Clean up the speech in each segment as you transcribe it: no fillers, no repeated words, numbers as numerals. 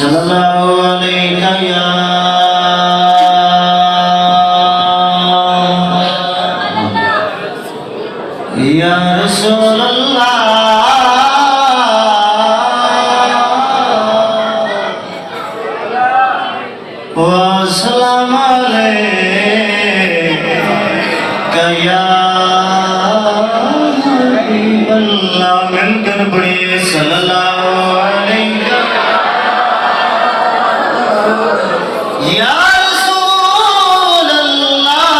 सल्लल्लाहु अलैहि या रसूल अल्लाह व सलाम अलैका या हबीब अल्लाह। मिलकर पढ़िए सल्लल्लाहु अलैहि या रसूल अल्लाह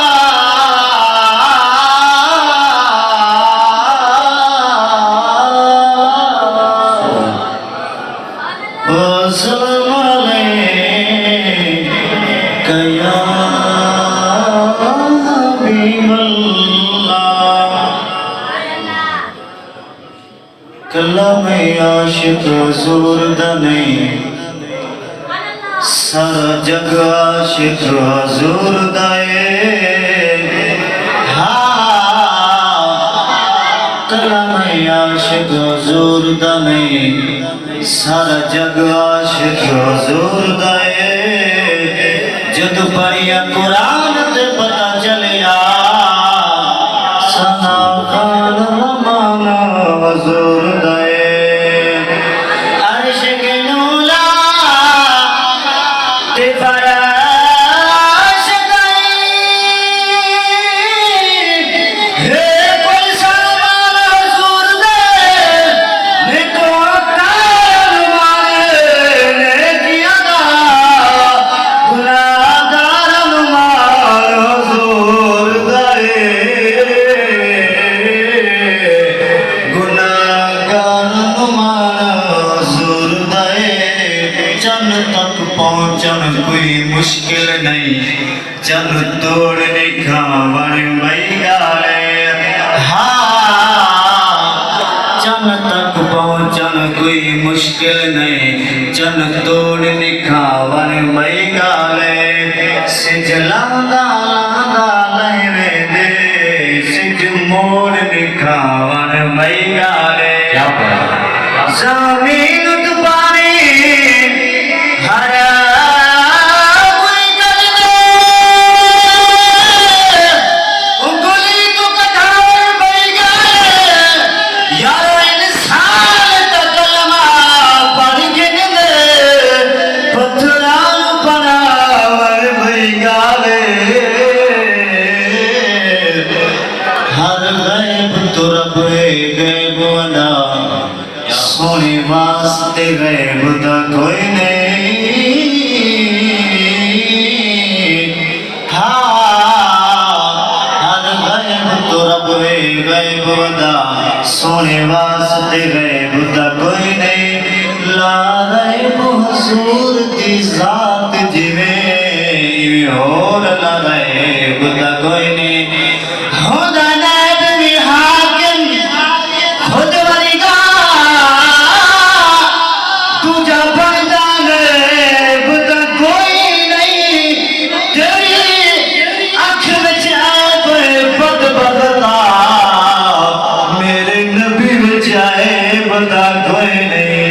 व सलाम अलैका या हबीब अल्लाह। कलम आशिक हुजूर दा नहीं सारा जग आशिक हुजूर दा कलम आशिक हुजूर दा नहीं सारा जग आशिक हुजूर दा जद पढ़िया कुरान ते पता चलिया सना खान माना हुजूर दा अर्श के नूला ते फराश गई हे कोई सामान हुजूर दे निको काल मारे किया दा गुनाहगार मार हुजूर दे गुनाहगार मार हुजूर दे। चन तक पहुंचन कोई मुश्किल नहीं चन तोड़ने खावन मई गाले चन तक पहुंचन कोई मुश्किल नहीं चन तोड़ने खावन मई गाले सिजला दाला लहरे दे सिज मोड़ निखावन मई गाले जमीन तो पानी हरा कोई कर दे उंगली तो कटार बई गए यार इंसान का कलमा पढ़ के दे पत्थरान पनावर बई गाले हर गैब तो रब गैब बना सोने वास्ते गैब दा कोई नहीं हर गैब तो रब गैब दा सोने वास्ते गैब दा कोई नहीं ला गैब हुजूर दी जात जिवें और ला गैब दा कोई नहीं खुदा नायब भी हाकिम खुद वरीगा तुझा बंदा गैब दा कोई नहीं तेरी आँख विच ऐब बद बदता मेरे नबी विच ऐब दा कोई नहीं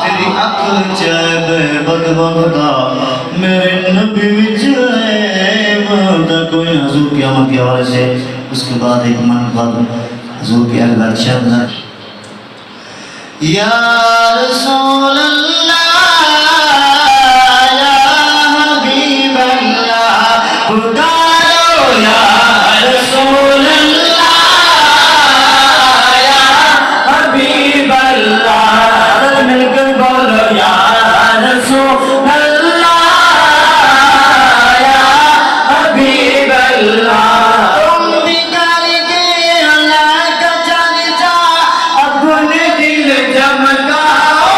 तेरी आँख विच ऐब बद बदता मेरे नबी विच ऐब दा कोई। हुजूर की आमद के हवाले से उसके बाद एक मन बाद हुजूर की अगला शब्द या रसूल अल्लाह या हबीब अल्लाह पुकारो या रसूल अल्लाह या हबीब अल्लाह मिलकर बोलो या रसूल अल्लाह या हबीब अल्लाह। अपने दिल जमकाओ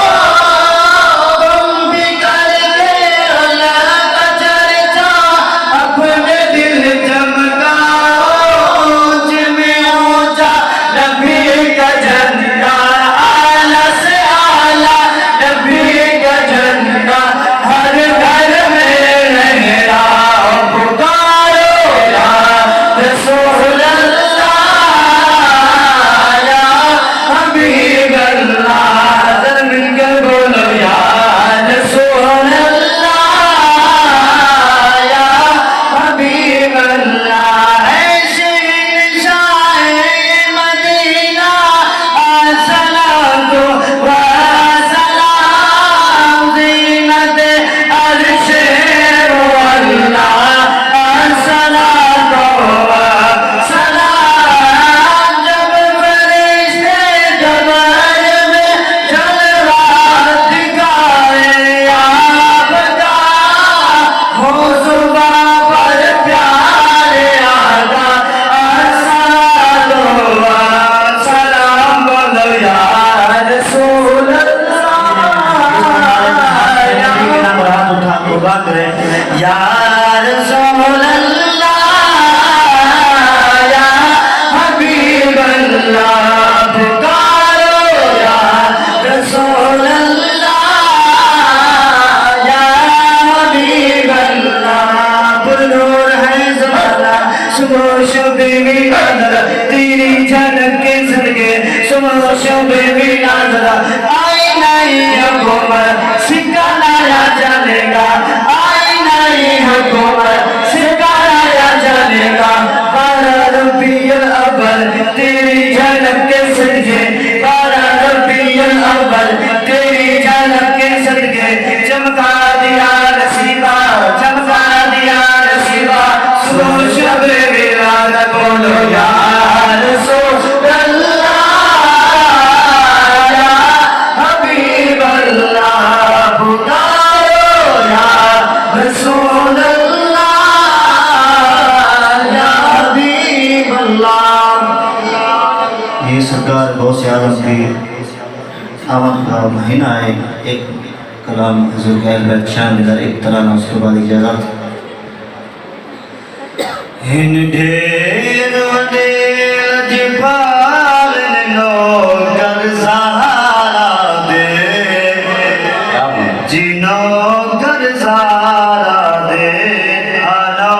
या रसूल अल्लाह या हबीब अल्लाह पुकारो या रसूल अल्लाह या हबीब अल्लाह। ये सरकार बहुत से आलम की आमद का महीना है। एक कलाम हुजूर का शान दिला एक तराना, उसके बाद इजाज़त। इन ढेर वडेल जिबाल नो कर सहारा दे जिनो कर सहारा दे आनो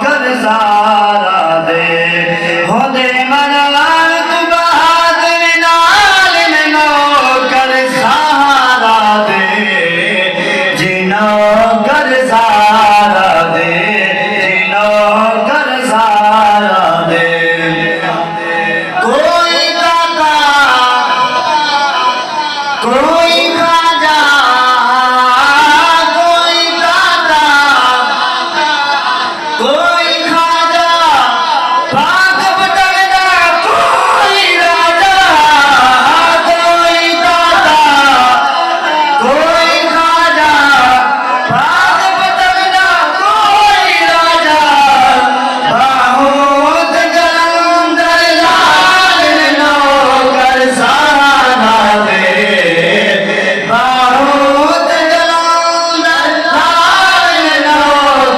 कर सहारा दे हो दे मना तू बहादुर नाल नो कर सहारा दे जिनो कर सहारा दे जिनो कर सहारा दे। कोई दाता कोई खाजा कोई दाता कोई खाजा पाक बदलना कोई राजा कोई दाता कोई खाजा पाक बदलना कोई राजा बहुत जलंधर लाल नो कर सहारा दे बहुत जलंधर लाल नो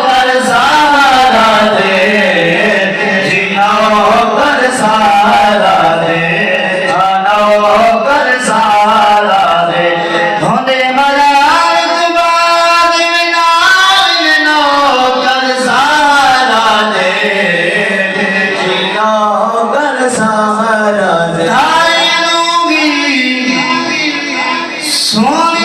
कर सहारा दे जिनो कर सहारा दे जानो कर सहारा दे होंदे मलाक बाद नाल नो कर सहारा दे जिनो कर सहारा दे। सोनी